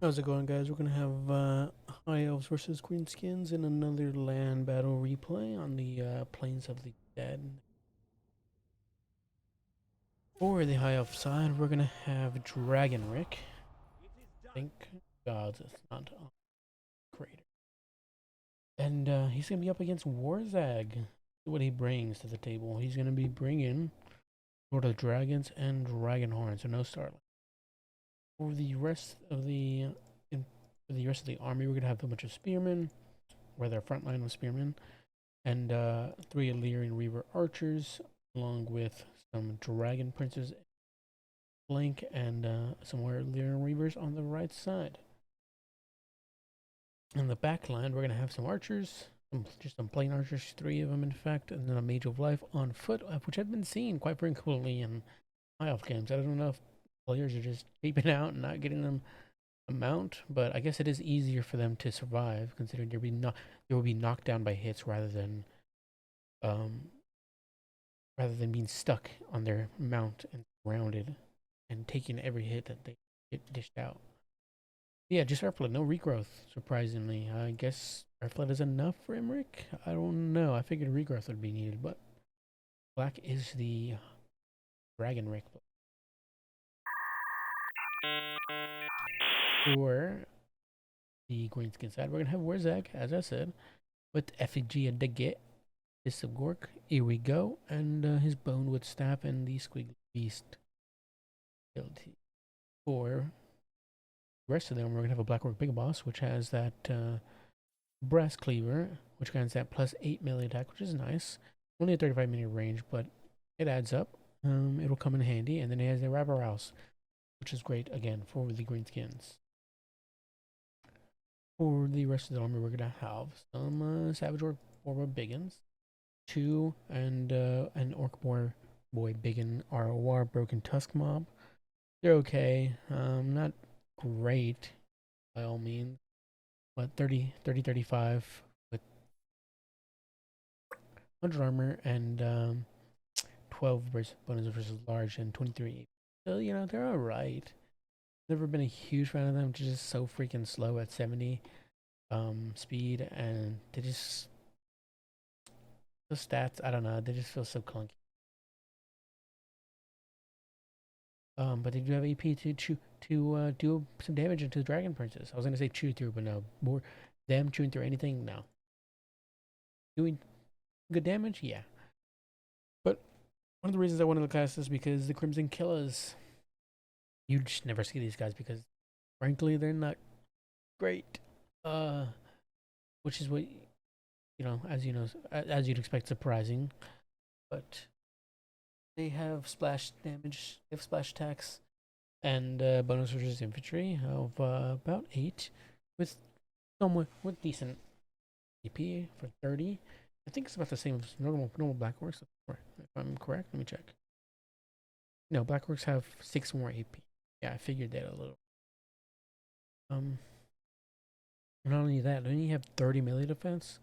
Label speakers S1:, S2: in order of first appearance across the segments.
S1: How's it going, guys? We're gonna have High Elves versus Greenskins in another land battle replay on the Plains of the Dead. For the High Elf side, we're gonna have Dragon Rick. Think gods, it's not great. And he's gonna be up against Warzag. See what he brings to the table. He's gonna be bringing Lord of Dragons and Dragonhorn, so no Starlight. For the rest of the for the rest of the army, we're gonna have a bunch of spearmen, or their front line of spearmen, and 3 Illyrian Reaver archers, along with some dragon princes, Blaque, and some more Illyrian Reavers on the right side. In the back line, we're gonna have some archers, just some plain archers, 3 of them in fact, and then a Mage of Life on foot, which I've been seeing quite frequently in high elf games. I don't know if players are just cheaping out and not getting them a mount, but I guess it is easier for them to survive, considering they will be knocked down by hits um, rather than being stuck on their mount and surrounded and taking every hit that they get dished out. Yeah, just Airflood, no regrowth, surprisingly. I guess Airflood is enough for Imrik? I don't know. I figured regrowth would be needed, but Blaque is the Dragon Rick. For the Greenskin side, we're going to have Warzag, as I said, with Effigy and Daggett, this of Gork. Here we go, and his Bonewood Staff and the Squiggly Beast. For the rest of them, we're going to have a Blackwork Big Boss, which has that Brass Cleaver, which grants that +8 melee attack, which is nice. Only a 35-meter range, but it adds up. It'll come in handy. And then it has a Rabber House, which is great, again, for the Greenskins. For the rest of the army, we're going to have some Savage Orc Boar Biggins, 2, and an Orc Boar Boy Biggin ROR Broken Tusk Mob. They're okay. Not great by all means, but 35 with 100 armor and 12 bonus versus large and 23. So, they're alright. Never been a huge fan of them, just so freaking slow at 70 speed, and they just, the stats, I don't know, they just feel so clunky. But they do have AP to do some damage into the Dragon Princess. I was gonna say chew through, but no. More them chewing through anything, no. Doing good damage, yeah. But one of the reasons I wanted to class this because the Crimson Killers, you just never see these guys because, frankly, they're not great. Which is what as you'd expect, surprising. But they have splash damage, they have splash attacks, and bonus versus infantry of about 8, with decent AP for 30. I think it's about the same as normal Blackworks, if I'm correct. Let me check. No, Blackworks have 6 more AP. Yeah, I figured that a little. Not only that, they only have 30 melee defense,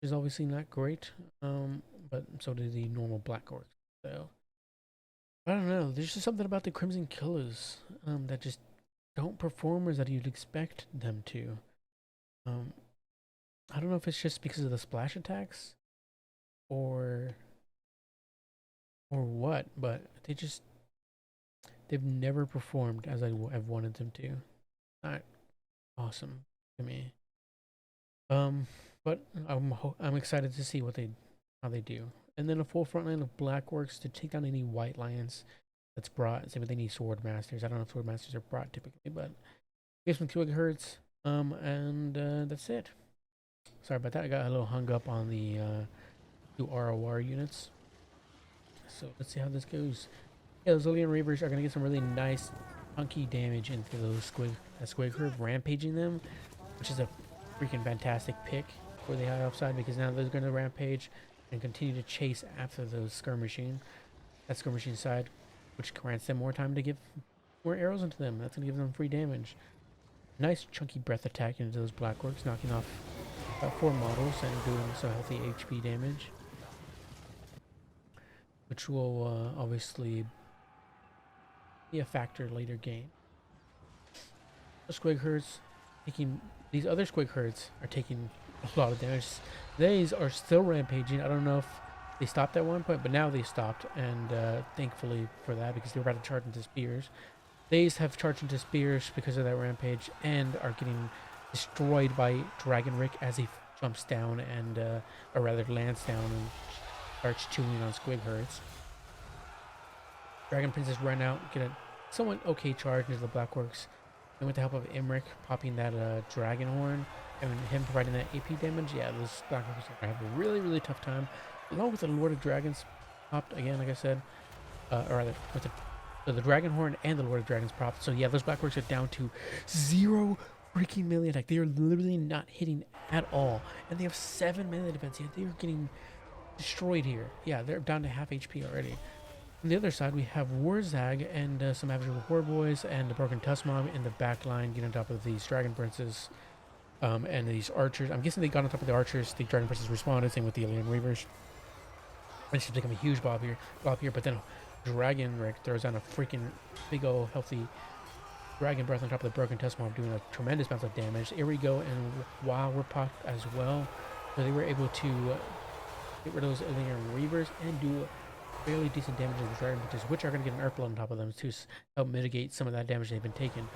S1: which is obviously not great. But so do the normal Blackworks. So I don't know. There's just something about the Crimson Killers that just don't perform as that you'd expect them to. Um, I don't know if it's just because of the splash attacks or what, but they've never performed as I've wanted them to. Not awesome to me. But I'm excited to see how they do. And then a full front line of Blackworks to take down any White Lions that's brought. Same with any Sword Masters. I don't know if Sword Masters are brought typically, but give some quick hurts. And that's it. Sorry about that. I got a little hung up on the 2 ROR units. So let's see how this goes. Yeah, those Illyrian Reavers are gonna get some really nice chunky damage into those squig curve, rampaging them, which is a freaking fantastic pick for the high elf side because now they're gonna rampage and continue to chase after those skirmishing. That skirmishing side, which grants them more time to give more arrows into them. That's gonna give them free damage. Nice chunky breath attack into those Blackworks, knocking off about 4 models and doing so healthy HP damage, which will obviously be a factor later game. squig herds taking these other squig herds are taking a lot of damage. These are still rampaging. I don't know if they stopped at one point, but now they stopped, and thankfully for that, because they were about to charge into spears. These have charged into spears because of that rampage and are getting destroyed by Imrik as he jumps down and, or rather lands down and starts chewing on squig herds. Dragon Princes run out, get a somewhat okay charge into the Blackworks, and with the help of Imrik popping that dragon horn and him providing that AP damage, yeah, those Blackworks are gonna have a really, really tough time. Along with the Lord of Dragons popped again, like I said, or rather with the Dragon Horn and the Lord of Dragons popped. So yeah, those Blackworks are down to 0 freaking melee attack. They are literally not hitting at all, and they have 7 melee defense. Yeah, they are getting destroyed here. Yeah, they're down to half HP already. On the other side, we have Warzag and some average Horde Boys and the Broken Tusk Mob in the back line, getting on top of these Dragon Princes and these Archers. I'm guessing they got on top of the Archers. The Dragon Princes responded, same with the Alien Reavers. It's just become a huge blob here, but then Dragon Rick throws down a freaking big old healthy Dragon Breath on top of the Broken Tusk Mob, doing a tremendous amount of damage. Here we go, and wow, we're popped as well. So they were able to get rid of those Alien Reavers and do fairly decent damage to the Dragon Princes, which are going to get an Earth Blood on top of them to help mitigate some of that damage they've taken.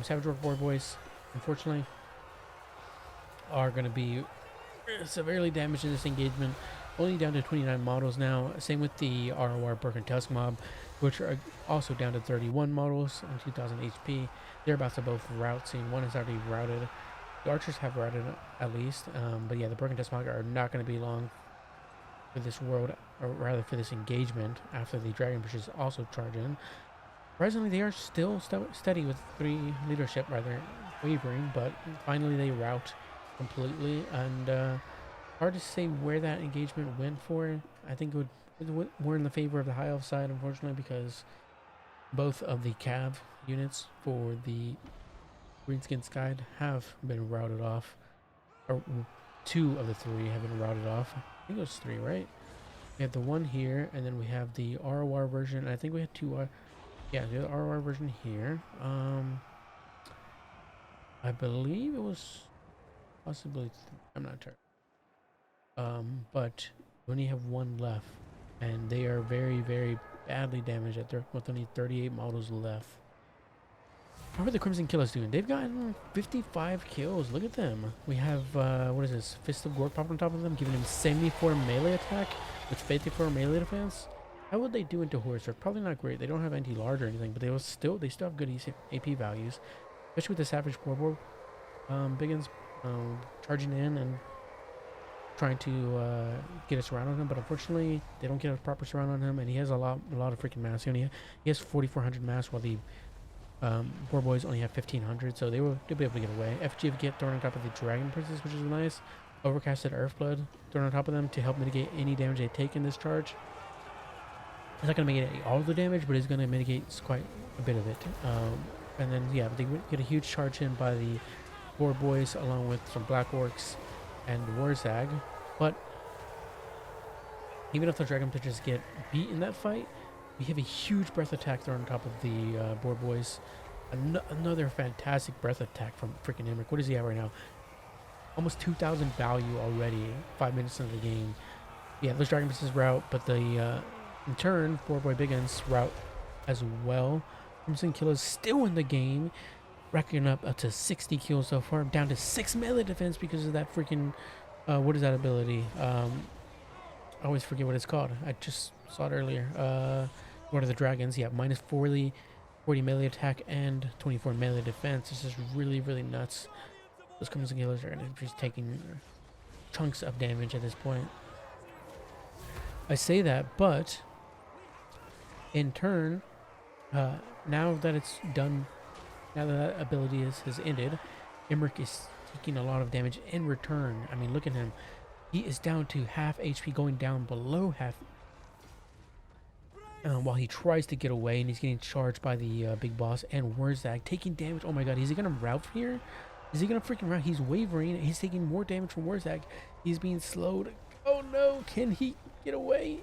S1: Savage Orc Board Boys, unfortunately, are going to be severely damaged in this engagement. Only down to 29 models now. Same with the ROR Broken Tusk Mob, which are also down to 31 models and 2000 HP. They're about to both rout. Seeing one is already routed. The Archers have routed at least. But yeah, the Broken Tusk Mob are not going to be long for this world, or rather for this engagement, after the Dragon Pushes also charge in. Surprisingly, they are still steady with 3 leadership, rather wavering, but finally they rout completely, and hard to say where that engagement went for. I think it would more in the favor of the High Elf side, unfortunately, because both of the cav units for the Greenskins guide have been routed off, or 2 of the 3 have been routed off. I think it was 3, right? We have the one here, and then we have the ROR version, and I think we had 2, yeah, the ROR version here. I believe it was possibly, I'm not sure. But we only have 1 left, and they are very, very badly damaged with only 38 models left. How are the Crimson Killers doing? They've gotten 55 kills. Look at them. We have, what is this? Fist of Gork popped on top of them, giving them 74 melee attack with 54 melee defense. How would they do into Hordes? They're probably not great. They don't have anti-large or anything, but they still have good AP values, especially with the Savage Warboard. Biggins charging in and trying to get a surround on him, but unfortunately they don't get a proper surround on him, and he has a lot of freaking mass. He has 4,400 mass, while the Boar Boys only have 1,500, so they'll be able to get away. FG get thrown on top of the Dragon Princes, which is nice. Overcasted Earthblood thrown on top of them to help mitigate any damage they take in this charge. It's not going to mitigate all the damage, but it's going to mitigate quite a bit of it. And then, yeah, they get a huge charge in by the Boar Boys, along with some Black Orcs and Warzag. But even if the Dragon Pitchers get beat in that fight, we have a huge breath attack thrown on top of the Boar Boys. Another fantastic breath attack from freaking Imrik. What does he have right now? Almost 2,000 value already, 5 minutes into the game. Yeah, those Dragon Pieces route, but the in turn, Boar Boy Biggins route as well. Crimson Killers still in the game, racking up to 60 kills so far, down to 6 melee defense because of that freaking, what is that ability? I always forget what it's called. I just saw it earlier. Lord of the Dragons, yeah, minus 40 melee attack and 24 melee defense. This is really, really nuts. Those Crimson Killers are going to be taking chunks of damage at this point. I say that, but in turn, now that it's done, now that ability has ended, Imrik is taking a lot of damage in return. I mean, look at him. He is down to half HP, going down below half, while he tries to get away, and he's getting charged by the big boss and Warzag, taking damage. Oh my god, is he gonna rout here? Is he gonna freaking rout? He's wavering. He's taking more damage from Warzag. He's being slowed. Oh no, can he get away?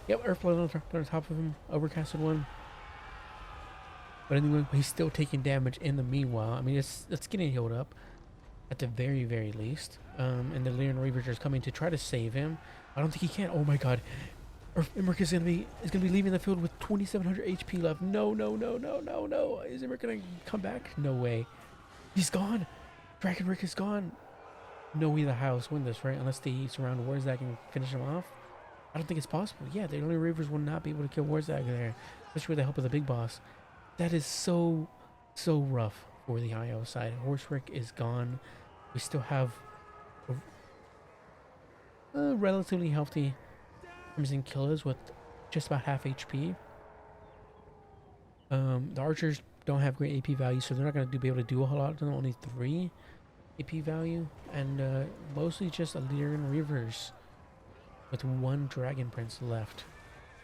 S1: Yep, Earthblood on top of him. Overcasted one. But anyway, he's still taking damage in the meanwhile. I mean, it's getting healed up at the very, very least. And the Lyran Reavers are coming to try to save him. I don't think he can. Oh my god. Imrik is gonna be leaving the field with 2,700 HP left. No, no, no, no, no, no. Is Imrik gonna come back? No way. He's gone. Dragon Rick is gone. No way the house win this, right? Unless they surround Warzak and finish him off. I don't think it's possible. Yeah, the Lyran Reavers will not be able to kill Warzak there, especially with the help of the big boss. That is so rough for the IO side. Horse Rick is gone. We still have a relatively healthy Crimson Killers with just about half HP. The archers don't have great AP value, so they're not going to be able to do a whole lot. They're only 3 AP value, and mostly just a Lyran Reavers with 1 Dragon Prince left.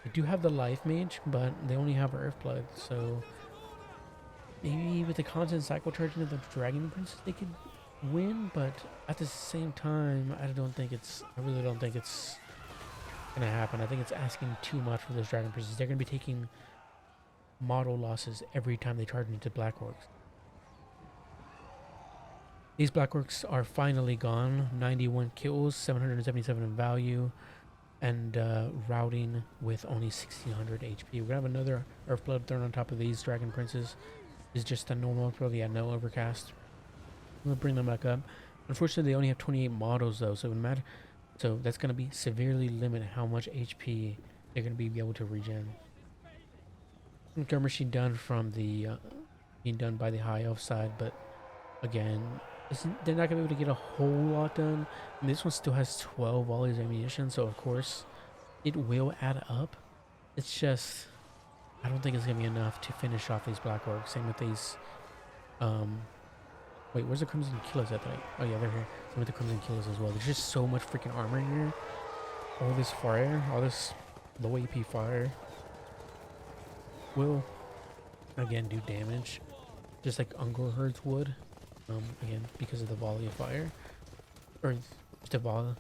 S1: They do have the Life Mage, but they only have Earthblood, so maybe with the constant cycle charging of the Dragon Princes they could win, but at the same time, I really don't think it's gonna happen. I think it's asking too much for those Dragon Princes. They're gonna be taking model losses every time they charge into Black Orcs. These Black Orcs are finally gone. 91 kills, 777 in value, and routing with only 1600 HP. We're gonna have another Earthblood thrown on top of these Dragon Princes. Is just a normal, probably had no overcast. We'll bring them back up. Unfortunately, they only have 28 models though, so it would matter. So that's gonna be severely limit how much HP they're gonna be able to regen. Skirmishing done from the being done by the high elf side, but again, they're not gonna be able to get a whole lot done. And this one still has 12 volleys of ammunition, so of course it will add up. It's just I don't think it's gonna be enough to finish off these Black Orcs. Same with these wait, where's the Crimson Killers at? Oh yeah, they're here. Same with the Crimson Killers as well. There's just so much freaking armor in here. All this fire, all this low AP fire will again do damage, just like Ungor Herds would. Again, because of the volley of fire, or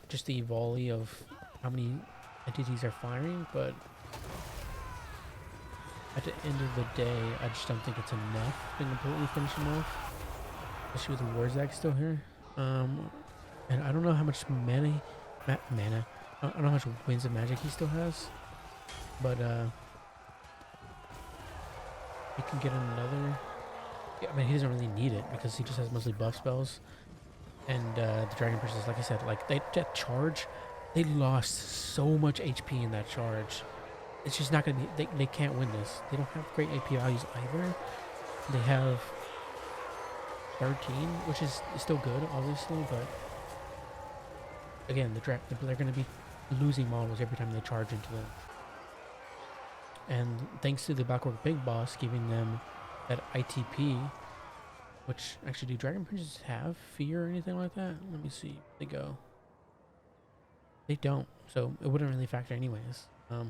S1: just the volley of how many entities are firing. But at the end of the day, I just don't think it's enough to completely finish him off, especially with the Warzak still here. And I don't know how much mana. I don't know how much Winds of Magic he still has, but he can get another. Yeah, I mean, he doesn't really need it because he just has mostly buff spells. And the Dragon Princes, like I said, like that charge, they lost so much HP in that charge. It's just not gonna be. They can't win this. They don't have great AP values either. They have 13, which is still good, obviously, but again, they're gonna be losing models every time they charge into them. And thanks to the Black Orc Big Boss giving them that ITP, which actually, do Dragon Princes have fear or anything like that? Let me see. They go. They don't, so it wouldn't really factor anyways.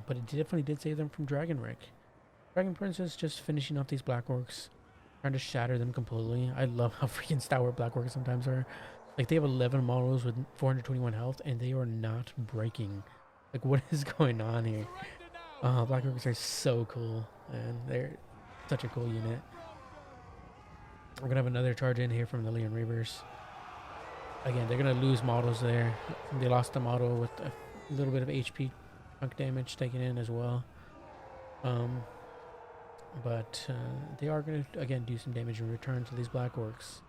S1: But it definitely did save them from Dragon Rick. Dragon Princess just finishing off these Black Orcs, trying to shatter them completely. I love how freaking stalwart Black Orcs sometimes are. Like, they have 11 models with 421 health, and they are not breaking. Like, what is going on here? Black Orcs are so cool, and they're such a cool unit. We're gonna have another charge in here from the Lyran Reavers. Again, they're gonna lose models there. They lost a model with a little bit of HP chunk damage taken in as well. But they are gonna again do some damage in return to these Black Orcs.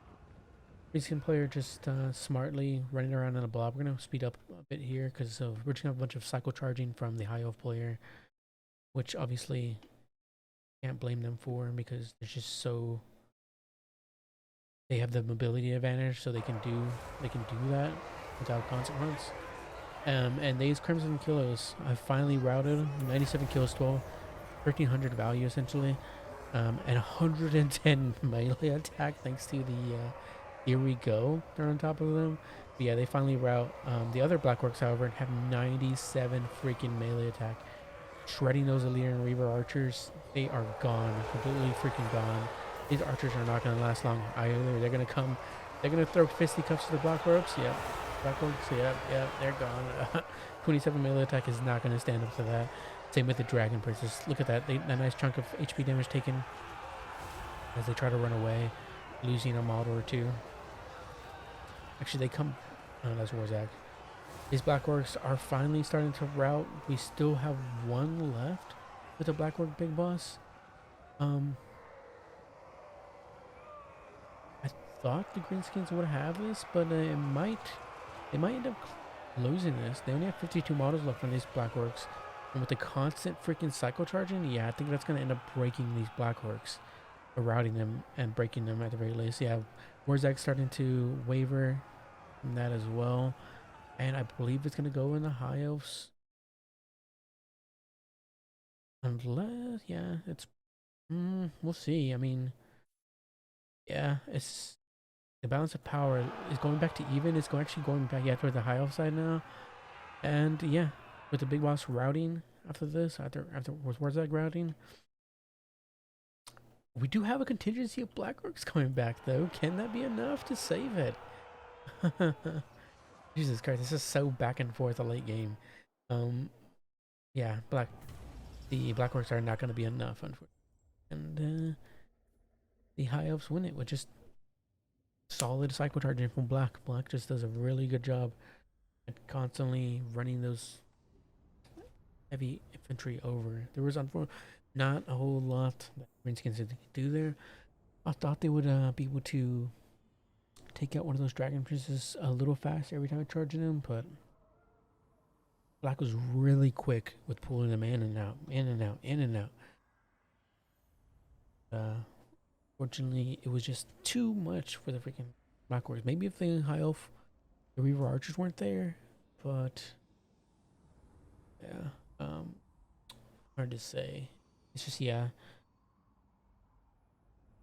S1: Greenskin player just smartly running around in a blob. We're gonna speed up a bit here because we're just gonna have a bunch of cycle charging from the high elf player, which obviously can't blame them for because they're just so. They have the mobility advantage, so they can do that without consequence. And these Crimson Killers, I finally routed 97 kills, 1300 value essentially, and 110 melee attack thanks to the here we go they're on top of them. But yeah, they finally rout. The other Black Orcs, however, have 97 freaking melee attack, shredding those Lyran Reaver archers. They are gone, completely freaking gone. These archers are not going to last long either. They're going to come. They're going to throw fisticuffs to the Black Orcs. Yep. Black Orcs. Yep. They're gone. 27 melee attack is not going to stand up to that. Same with the Dragon Princess. Look at that. That nice chunk of HP damage taken. as they try to run away, losing a model or two. Actually, they come. Oh, that's Warzag. These Black Orcs are finally starting to rout. We still have one left with the Black Orc Big Boss. I thought the Greenskins would have this, but they might end up losing this. They only have 52 models left on these Black Orcs. And with the constant freaking cycle charging, yeah, I think that's going to end up breaking these Black Orcs. Or routing them and breaking them at the very least. Yeah, Warzag starting to waver from that as well. And I believe it's going to go in the High Elves. Unless, yeah, it's... we'll see. I mean, yeah, it's... The balance of power is going back to even. It's actually going back, yeah, toward the High Elf side now. And, yeah, with the Big Boss routing after this, after with Warzag routing, we do have a contingency of Black Orcs coming back, though. Can that be enough to save it? Jesus Christ, this is so back and forth a late game. Yeah, the Black Orcs are not going to be enough, unfortunately. And the High Elves win it with just solid cycle charging from Black. Black just does a really good job at constantly running those heavy infantry over. There was not a whole lot that Greenskins could do there. I thought they would be able to take out one of those Dragon Princes a little faster every time I charged them, but Black was really quick with pulling them in and out, in and out, in and out. Fortunately, it was just too much for the freaking Black Orcs. Maybe if the High Elf, the Reaver Archers weren't there, but yeah, hard to say. It's just, yeah,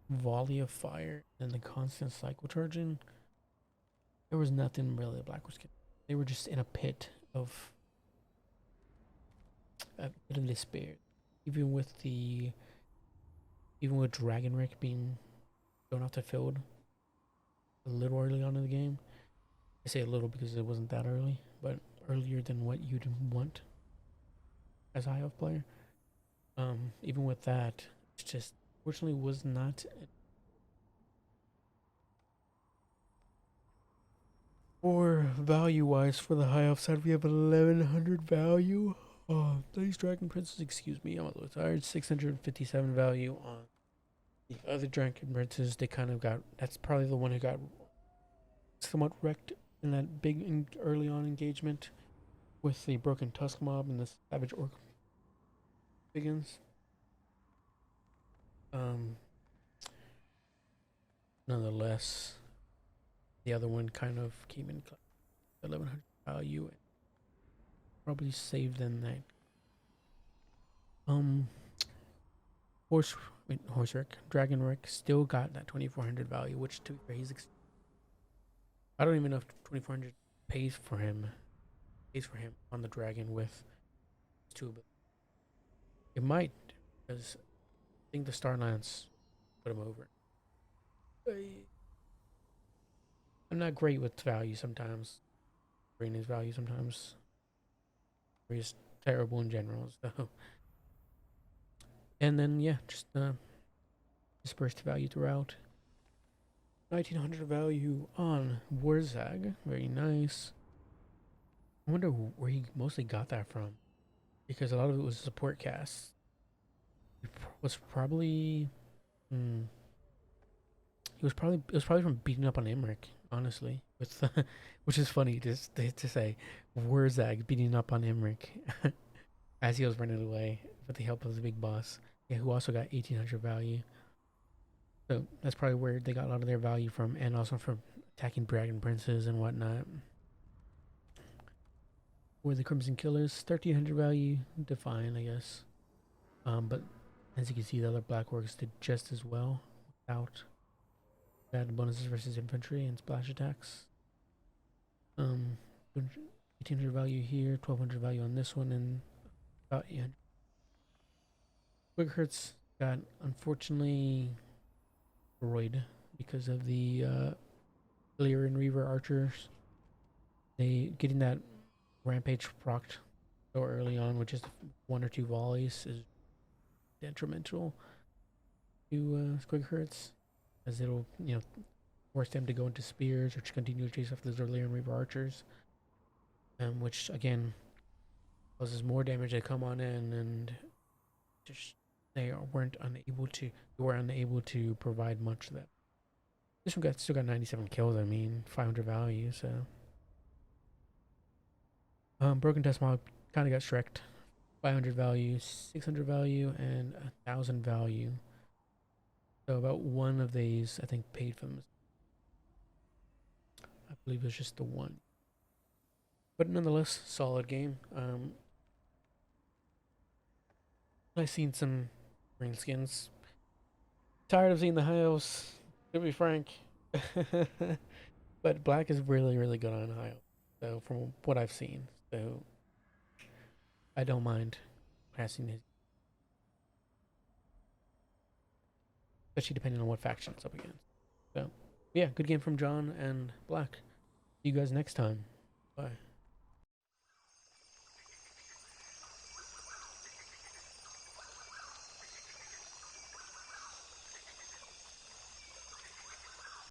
S1: volley of fire and the constant cycle charging. There was nothing really the Black Orcs could. They were just in a pit of despair. Even with Dragon Rick being thrown off the field a little early on in the game. I say a little because it wasn't that early, but earlier than what you'd want as a high elf player. Even with that, it's just fortunately was not. Or value wise, for the high elf side, we have 1100 value. Oh, these Dragon Princes, excuse me, I'm a little tired. 657 value on the other Dragon Princes. They kind of got. That's probably the one who got somewhat wrecked in that big early on engagement with the Broken Tusk Mob and the Savage Orc Biggins. Nonetheless, the other one kind of came in 1100 value and probably saved them that. Horse Rick, Dragon Rick still got that 2400 value, which to be fair, I don't even know if 2400 pays for him on the dragon with 2 abilities. It might, because I think the Star Lance put him over. I'm not great with value sometimes. Green is value sometimes. He's terrible in general. So, and then yeah, just dispersed value throughout. 1900 value on Warzag. Very nice. I wonder where he mostly got that from, because a lot of it was support casts. It was probably, it was probably from beating up on Imrik, honestly. With which is funny to say, Warzag beating up on Imrik as he was running away with the help of the big boss, yeah, who also got 1800 value. So that's probably where they got a lot of their value from, and also from attacking Dragon Princes and whatnot. Were the Crimson Killers 1300 value? Define, I guess. But as you can see, the other Black Orcs did just as well without bad bonuses versus infantry and splash attacks. 1800 value here, 1200 value on this one, and about 800. Quick Hurts got unfortunately destroyed because of the Illyrian Reaver archers. They getting that rampage procced so early on with just 1 or 2 volleys is detrimental. to squig hurts, as it'll, force them to go into spears or to continue to chase after the Zorlair and Reaver archers, which again causes more damage. They come on in and just were unable to provide much of that. This one still got 97 kills. I mean, 500 value. So, Broken Test Mob kind of got shreked. 500 value, 600 value, and 1,000 value. So about one of these, I think, paid for them. I believe it was just the one. But nonetheless, solid game. I've seen some Greenskins. Tired of seeing the high elves, to be frank. But Blaque is really, really good on high elves. So from what I've seen. So I don't mind passing his, especially depending on what faction it's up against. So yeah, good game from John and Blaque. See you guys next time. Bye.